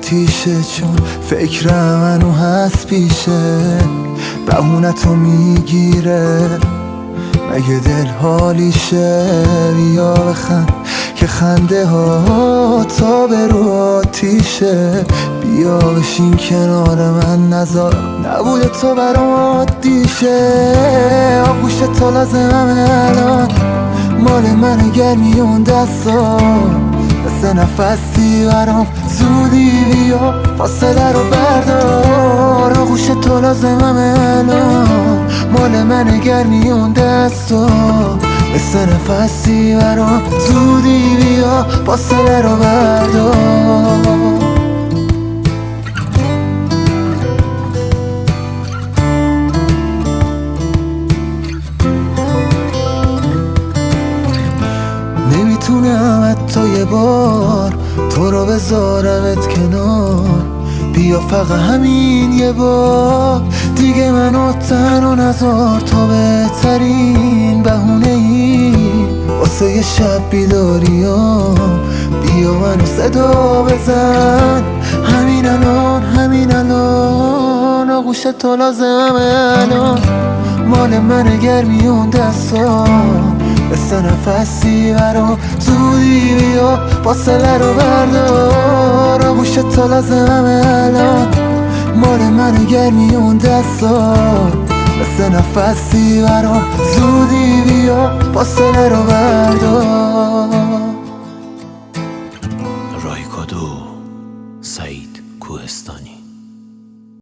آتیشه، چون فکر منو هست پیشه. بهونتو میگیره مگه دل حالیشه. بیا بخند که خنده ها تا به رو آتیشه. بیا بشین کنار من، نذار نبوده تو برام عادیشه. آغوش تو لازمم الان، مال من گرمی اون دستا. مثل نفسی برام زودی بیا فاصله رو بردار. آغوش تو لازمم الان، مال من گرمی اون دستا. مثل نفسی برام زودی بیا فاصله رو بردار. نمیتونم حتی یه بار تو رو بذارمت کنار. بیا فقط همین یه بار دیگه منو تنها نذار. تا بهترین بهونه ای واسه یه شب بیداریام. بیا منو صدا بزن همین الان، همین الان. آغوش تو لازمم الان، مال من گرمی اون دستا. مثل نفسی برام زودی بیا فاصله رو بردار. آغوش تو لازمم الان، مال من گرمی اون دستا. مثل نفسی برام زودی بیا فاصله رو بردار.